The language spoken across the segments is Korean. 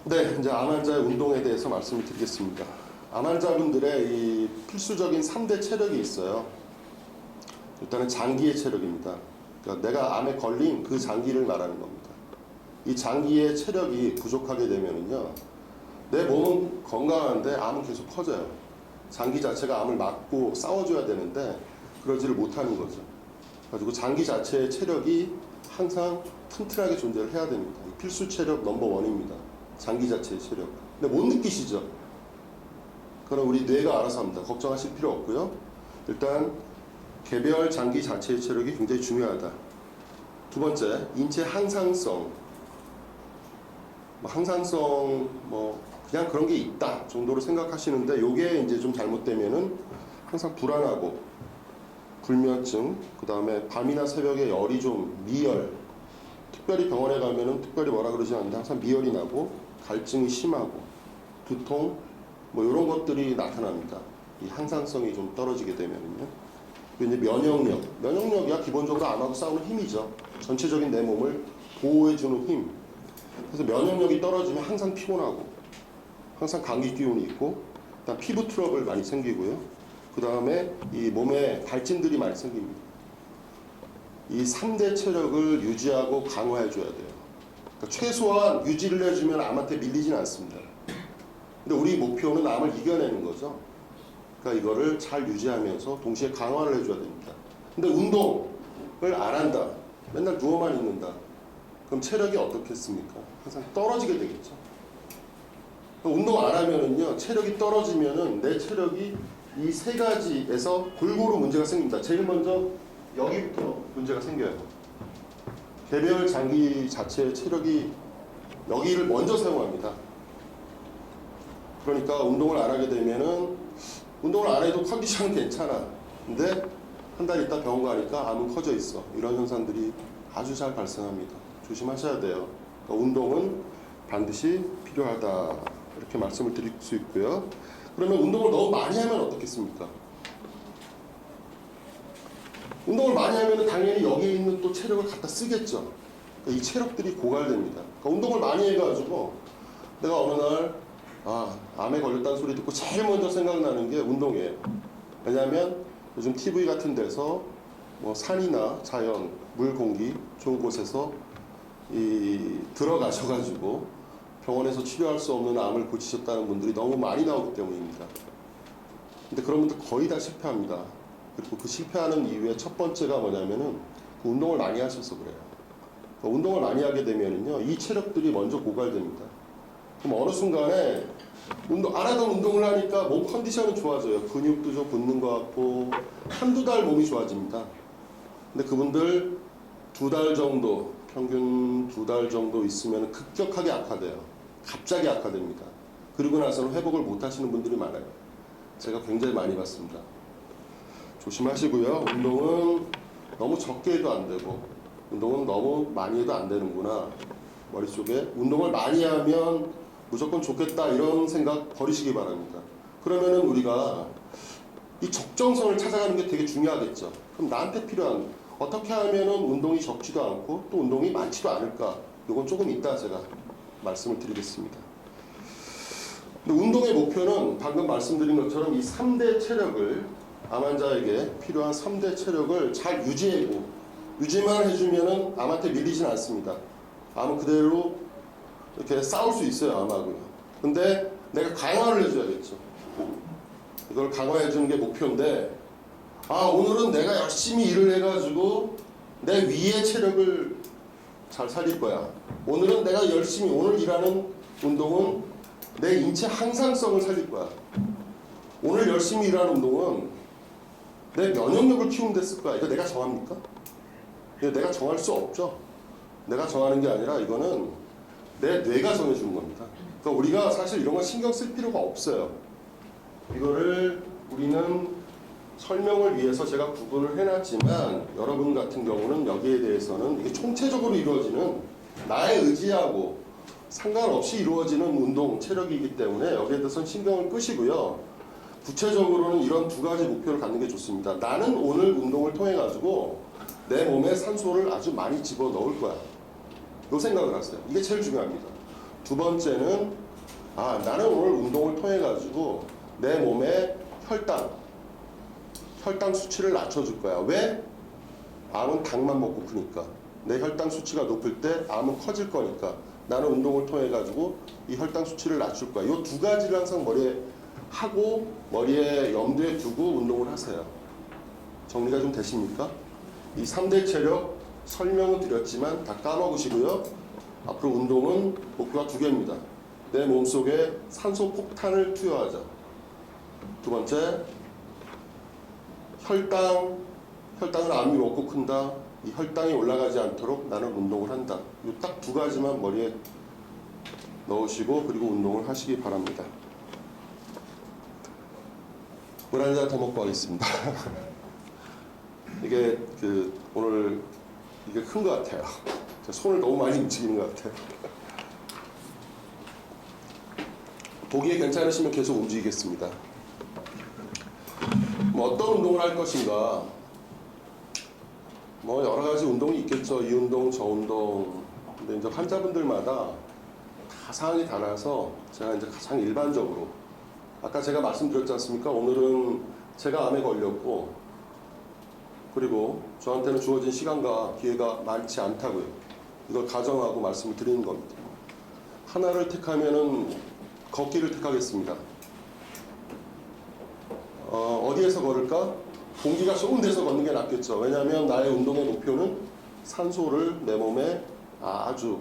네, 이제 암 환자의 운동에 대해서 말씀을 드리겠습니다. 암 환자분들의 이 필수적인 3대 체력이 있어요. 일단은 장기의 체력입니다. 그러니까 내가 암에 걸린 그 장기를 말하는 겁니다. 이 장기의 체력이 부족하게 되면은요, 내 몸은 건강한데 암은 계속 커져요. 장기 자체가 암을 막고 싸워줘야 되는데 그러지를 못하는 거죠. 가지고 장기 자체의 체력이 항상 튼튼하게 존재를 해야 됩니다. 필수 체력 넘버 원입니다. 장기 자체의 체력. 근데 못 느끼시죠? 그럼 우리 뇌가 알아서 합니다. 걱정하실 필요 없고요. 일단 개별 장기 자체의 체력이 굉장히 중요하다. 두 번째, 인체 항상성. 항상성 그냥 그런 게 있다 정도로 생각하시는데 요게 이제 좀 잘못되면은 항상 불안하고 불면증, 그 다음에 밤이나 새벽에 열이 좀 미열, 특별히 병원에 가면은 특별히 뭐라 그러지 않는데 항상 미열이 나고 갈증이 심하고 두통 이런 것들이 나타납니다. 이 항상성이 좀 떨어지게 되면은요. 이제 면역력이야 기본적으로 암하고 싸우는 힘이죠. 전체적인 내 몸을 보호해주는 힘. 그래서 면역력이 떨어지면 항상 피곤하고 항상 감기 기운이 있고 그다음 피부 트러블 많이 생기고요. 그 다음에 이 몸에 발진들이 많이 생깁니다. 이 3대 체력을 유지하고 강화해줘야 돼요. 그러니까 최소한 유지를 해주면 암한테 밀리진 않습니다. 근데 우리 목표는 암을 이겨내는 거죠. 그러니까 이거를 잘 유지하면서 동시에 강화를 해줘야 됩니다. 근데 운동을 안 한다. 맨날 누워만 있는다. 그럼 체력이 어떻겠습니까? 항상 떨어지게 되겠죠. 운동 안 하면은요, 체력이 떨어지면은 내 체력이 이 세 가지에서 골고루 문제가 생깁니다. 제일 먼저 여기부터 문제가 생겨요. 개별 장기 자체의 체력이 여기를 먼저 사용합니다. 그러니까 운동을 안 하게 되면은 운동을 안 해도 컨디션은 괜찮아. 근데 한 달 있다 병원 가니까 암은 커져 있어. 이런 현상들이 아주 잘 발생합니다. 조심하셔야 돼요. 그러니까 운동은 반드시 필요하다. 이렇게 말씀을 드릴 수 있고요. 그러면 운동을 너무 많이 하면 어떻겠습니까? 운동을 많이 하면 당연히 여기에 있는 또 체력을 갖다 쓰겠죠. 그러니까 이 체력들이 고갈됩니다. 그러니까 운동을 많이 해가지고 내가 어느 날 암에 걸렸다는 소리 듣고 제일 먼저 생각나는 게 운동이에요. 왜냐하면 요즘 TV 같은 데서 산이나 자연, 물, 공기 좋은 곳에서 들어가셔가지고 병원에서 치료할 수 없는 암을 고치셨다는 분들이 너무 많이 나오기 때문입니다. 근데 그런 분들 거의 다 실패합니다. 그리고 그 실패하는 이유의 첫 번째가 뭐냐면은 그 운동을 많이 하셔서 그래요. 그러니까 운동을 많이 하게 되면은요, 이 체력들이 먼저 고갈됩니다. 그럼 어느 순간에 안 하던 운동을 하니까 몸 컨디션은 좋아져요. 근육도 좀 붙는 것 같고 한두 달 몸이 좋아집니다. 근데 그분들 2달 정도, 평균 2달 정도 있으면 급격하게 악화돼요. 갑자기 악화됩니다. 그리고 나서는 회복을 못 하시는 분들이 많아요. 제가 굉장히 많이 봤습니다. 조심하시고요. 운동은 너무 적게 해도 안 되고 운동은 너무 많이 해도 안 되는구나. 머릿속에 운동을 많이 하면 무조건 좋겠다 이런 생각 버리시기 바랍니다. 그러면은 우리가 이 적정선을 찾아가는 게 되게 중요하겠죠. 그럼 나한테 필요한 어떻게 하면은 운동이 적지도 않고 또 운동이 많지도 않을까? 이건 조금 이따 제가 말씀을 드리겠습니다. 근데 운동의 목표는 방금 말씀드린 것처럼 이 3대 체력을 암 환자에게 필요한 3대 체력을 잘 유지만 해주면은 암한테 밀리진 않습니다. 암은 그대로 이렇게 싸울 수 있어요, 암하고요. 근데 내가 강화를 해줘야겠죠. 이걸 강화해주는 게 목표인데 오늘은 내가 열심히 일을 해가지고 내 위의 체력을 잘 살릴 거야. 오늘은 내가 열심히 오늘 일하는 운동은 내 인체 항상성을 살릴 거야. 오늘 열심히 일하는 운동은 내 면역력을 키우는 데 쓸 거야. 이거 내가 정합니까? 이거 내가 정할 수 없죠. 내가 정하는 게 아니라 이거는 내 뇌가 정해주는 겁니다. 그러니까 우리가 사실 이런 거 신경 쓸 필요가 없어요. 이거를 우리는 설명을 위해서 제가 구분을 해놨지만 여러분 같은 경우는 여기에 대해서는 이게 총체적으로 이루어지는 나의 의지하고 상관없이 이루어지는 운동, 체력이기 때문에 여기에 대해서는 신경을 끄시고요. 구체적으로는 이런 2가지 목표를 갖는 게 좋습니다. 나는 오늘 운동을 통해 가지고 내 몸에 산소를 아주 많이 집어넣을 거야. 이 생각을 하세요. 이게 제일 중요합니다. 두 번째는 나는 오늘 운동을 통해 가지고 내 몸의 혈당 수치를 낮춰줄 거야. 왜? 암은 당만 먹고 크니까. 내 혈당 수치가 높을 때 암은 커질 거니까 나는 운동을 통해 가지고 이 혈당 수치를 낮출 거야. 이 두 가지를 항상 머리에 하고 머리에 염두에 두고 운동을 하세요. 정리가 좀 되십니까? 이 3대 체력 설명은 드렸지만 다 까먹으시고요. 앞으로 운동은 목표가 두 개입니다. 내 몸속에 산소 폭탄을 투여하자. 두 번째, 혈당을 암이 먹고 큰다. 이 혈당이 올라가지 않도록 나는 운동을 한다. 이 딱 두 가지만 머리에 넣으시고 그리고 운동을 하시기 바랍니다. 물 한 잔 더 먹고 하겠습니다. 이게 오늘 이게 큰 것 같아요. 제 손을 너무 많이 움직이는 것 같아요. 보기에 괜찮으시면 계속 움직이겠습니다. 어떤 운동을 할 것인가? 여러 가지 운동이 있겠죠. 이 운동, 저 운동. 근데 이제 환자분들마다 다 사항이 달라서 제가 이제 가장 일반적으로 아까 제가 말씀드렸지 않습니까? 오늘은 제가 암에 걸렸고 그리고 저한테는 주어진 시간과 기회가 많지 않다고요. 이걸 가정하고 말씀을 드리는 겁니다. 하나를 택하면은 걷기를 택하겠습니다. 어디에서 걸을까? 공기가 좋은 데서 걷는 게 낫겠죠. 왜냐하면 나의 운동의 목표는 산소를 내 몸에 아주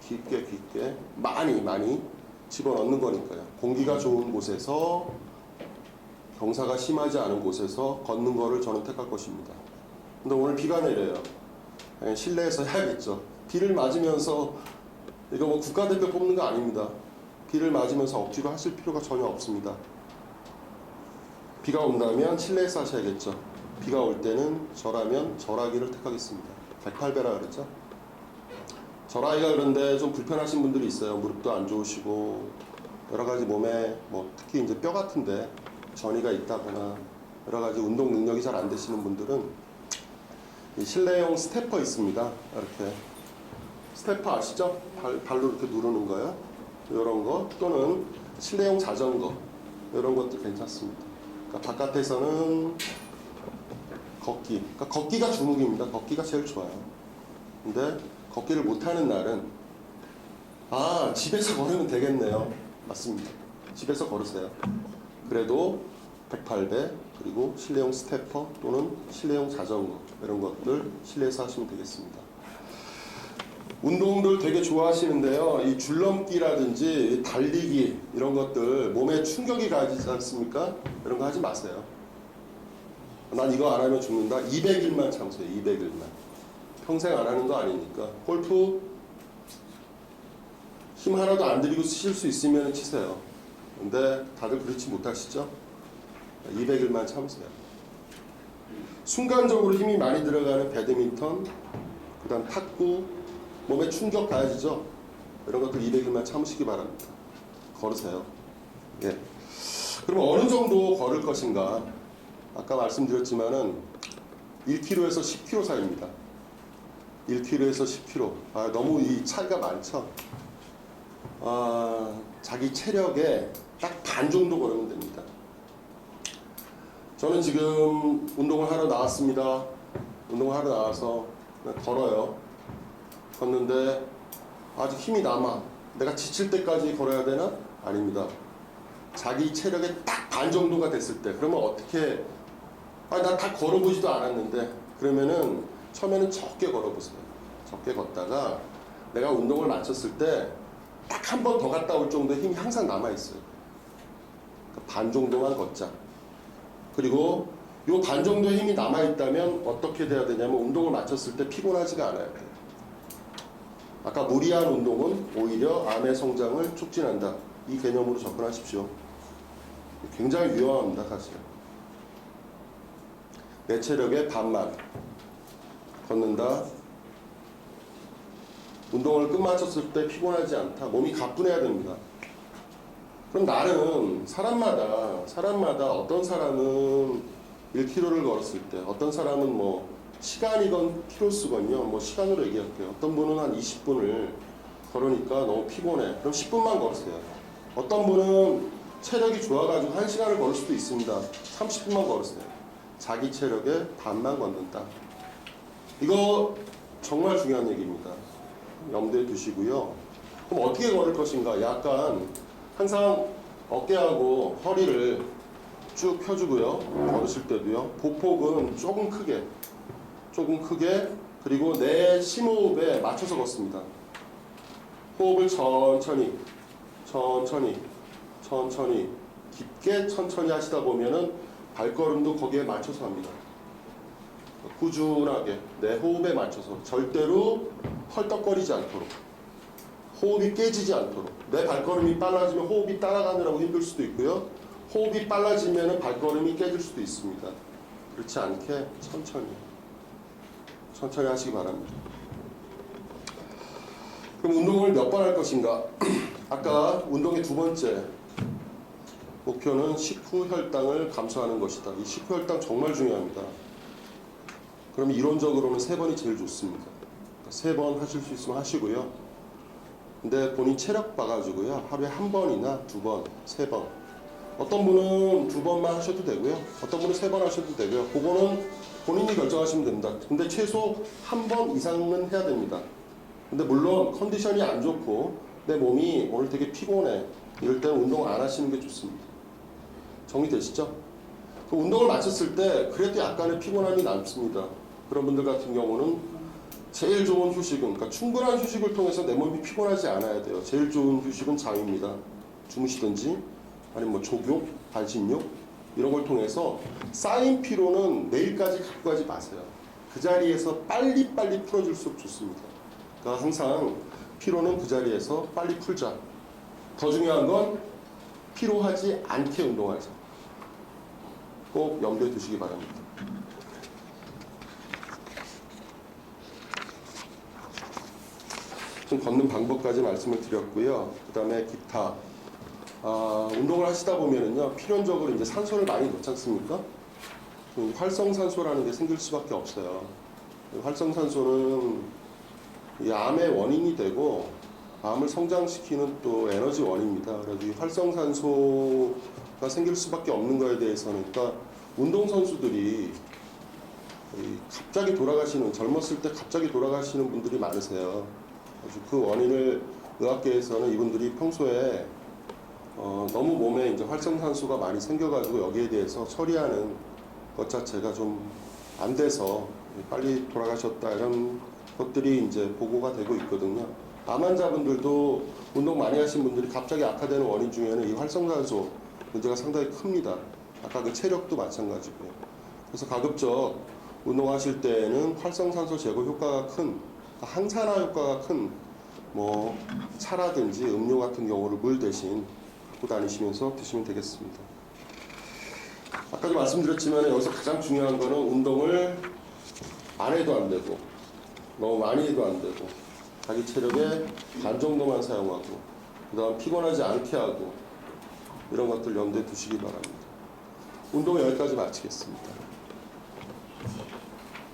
깊게 많이 집어넣는 거니까요. 공기가 좋은 곳에서 경사가 심하지 않은 곳에서 걷는 거를 저는 택할 것입니다. 근데 오늘 비가 내려요. 실내에서 해야겠죠. 비를 맞으면서 이거 국가대표 뽑는 거 아닙니다. 비를 맞으면서 억지로 하실 필요가 전혀 없습니다. 비가 온다면 실내에서 하셔야겠죠. 비가 올 때는 저라면 절하기를 택하겠습니다. 108배라 그랬죠. 절하기가 그런데 좀 불편하신 분들이 있어요. 무릎도 안 좋으시고 여러 가지 몸에 특히 이제 뼈 같은데 전이가 있다거나 여러 가지 운동 능력이 잘 안 되시는 분들은 이 실내용 스태퍼 있습니다. 이렇게 스태퍼 아시죠? 발로 이렇게 누르는 거요. 이런 거 또는 실내용 자전거 이런 것도 괜찮습니다. 그러니까 바깥에서는 걷기, 그러니까 걷기가 주목입니다. 걷기가 제일 좋아요. 근데 걷기를 못하는 날은 집에서 걸으면 되겠네요. 맞습니다. 집에서 걸으세요. 그래도 108배 그리고 실내용 스태퍼 또는 실내용 자전거 이런 것들 실내에서 하시면 되겠습니다. 운동들 되게 좋아하시는데요. 이 줄넘기라든지 달리기 이런 것들 몸에 충격이 가지 않습니까? 이런 거 하지 마세요. 난 이거 안 하면 죽는다. 200일만 참으세요. 200일만. 평생 안 하는 거 아니니까. 골프 힘 하나도 안 들이고 치실 수 있으면 치세요. 근데 다들 그렇지 못하시죠? 200일만 참으세요. 순간적으로 힘이 많이 들어가는 배드민턴, 그 다음 탁구, 몸에 충격 가해지죠? 이런 것들 200일만 참으시기 바랍니다. 걸으세요. 예. 그럼 어느 정도 걸을 것인가? 아까 말씀드렸지만은 1km에서 10km 사이입니다. 1km에서 10km. 너무 이 차이가 많죠? 자기 체력에 딱 반 정도 걸으면 됩니다. 저는 지금 운동을 하러 나왔습니다. 운동을 하러 나와서 그냥 걸어요. 걷는데 아직 힘이 남아. 내가 지칠 때까지 걸어야 되나? 아닙니다. 자기 체력의 딱 반 정도가 됐을 때 그러면 어떻게 나 다 걸어보지도 않았는데 그러면은 처음에는 적게 걸어보세요. 적게 걷다가 내가 운동을 마쳤을 때 딱 한 번 더 갔다 올 정도의 힘이 항상 남아있어요. 그러니까 반 정도만 걷자. 그리고 이 반 정도의 힘이 남아있다면 어떻게 돼야 되냐면 운동을 마쳤을 때 피곤하지가 않아요. 아까 무리한 운동은 오히려 암의 성장을 촉진한다. 이 개념으로 접근하십시오. 굉장히 위험합니다, 사실. 내 체력의 반만 걷는다. 운동을 끝마쳤을 때 피곤하지 않다. 몸이 가뿐해야 됩니다. 그럼 나는 사람마다 어떤 사람은 1km를 걸었을 때 어떤 사람은 시간이건 키로수건요. 시간으로 얘기할게요. 어떤 분은 한 20분을 걸으니까 너무 피곤해. 그럼 10분만 걸으세요. 어떤 분은 체력이 좋아가지고 1시간을 걸을 수도 있습니다. 30분만 걸으세요. 자기 체력의 반만 걷는다. 이거 정말 중요한 얘기입니다. 염두에 두시고요. 그럼 어떻게 걸을 것인가? 약간 항상 어깨하고 허리를 쭉 펴주고요. 걸으실 때도요. 보폭은 조금 크게 그리고 내 심호흡에 맞춰서 걷습니다. 호흡을 천천히 깊게 천천히 하시다 보면은 발걸음도 거기에 맞춰서 합니다. 꾸준하게 내 호흡에 맞춰서 절대로 헐떡거리지 않도록, 호흡이 깨지지 않도록. 내 발걸음이 빨라지면 호흡이 따라가느라고 힘들 수도 있고요. 호흡이 빨라지면 발걸음이 깨질 수도 있습니다. 그렇지 않게 천천히 하시기 바랍니다. 그럼 운동을 몇 번 할 것인가? 아까 운동의 두 번째 목표는 식후 혈당을 감소하는 것이다. 이 식후 혈당 정말 중요합니다. 그럼 이론적으로는 3번이 제일 좋습니다. 3번 하실 수 있으면 하시고요. 근데 본인 체력 봐가지고요. 하루에 1번이나 2번, 3번. 어떤 분은 2번만 하셔도 되고요. 어떤 분은 3번 하셔도 되고요. 그거는 본인이 결정하시면 됩니다. 근데 최소 1번 이상은 해야 됩니다. 근데 물론 컨디션이 안 좋고 내 몸이 오늘 되게 피곤해. 이럴 때는 운동 안 하시는 게 좋습니다. 정리되시죠? 그 운동을 마쳤을 때 그래도 약간의 피곤함이 남습니다. 그런 분들 같은 경우는 제일 좋은 휴식은, 그러니까 충분한 휴식을 통해서 내 몸이 피곤하지 않아야 돼요. 제일 좋은 휴식은 잠입니다. 주무시든지 아니면 뭐 족욕, 반신욕 이런 걸 통해서 쌓인 피로는 내일까지 갖고 가지 마세요. 그 자리에서 빨리빨리 풀어줄수록 좋습니다. 그러니까 항상 피로는 그 자리에서 빨리 풀자. 더 중요한 건 피로하지 않게 운동하자. 꼭 염두에 두시기 바랍니다. 좀 걷는 방법까지 말씀을 드렸고요. 그 다음에 기타. 운동을 하시다 보면은요, 필연적으로 이제 산소를 많이 넣지 않습니까? 활성산소라는 게 생길 수밖에 없어요. 활성산소는 이 암의 원인이 되고 암을 성장시키는 또 에너지 원입니다. 그래서 이 활성산소가 생길 수밖에 없는 거에 대해서는, 그러니까 운동선수들이 갑자기 돌아가시는, 젊었을 때 갑자기 돌아가시는 분들이 많으세요. 그래서 그 원인을 의학계에서는 이분들이 평소에 너무 몸에 이제 활성산소가 많이 생겨가지고 여기에 대해서 처리하는 것 자체가 좀 안 돼서 빨리 돌아가셨다 이런 것들이 이제 보고가 되고 있거든요. 암 환자분들도 운동 많이 하신 분들이 갑자기 악화되는 원인 중에는 이 활성산소 문제가 상당히 큽니다. 아까 그 체력도 마찬가지고요. 그래서 가급적 운동하실 때에는 활성산소 제거 효과가 큰, 항산화 효과가 큰 뭐 차라든지 음료 같은 경우를 물 대신 갖고 다니시면서 드시면 되겠습니다. 아까도 말씀드렸지만 여기서 가장 중요한 거는 운동을 안 해도 안 되고 너무 많이 해도 안 되고 자기 체력의 반 정도만 사용하고 그 다음 피곤하지 않게 하고 이런 것들 염두에 두시기 바랍니다. 운동은 여기까지 마치겠습니다.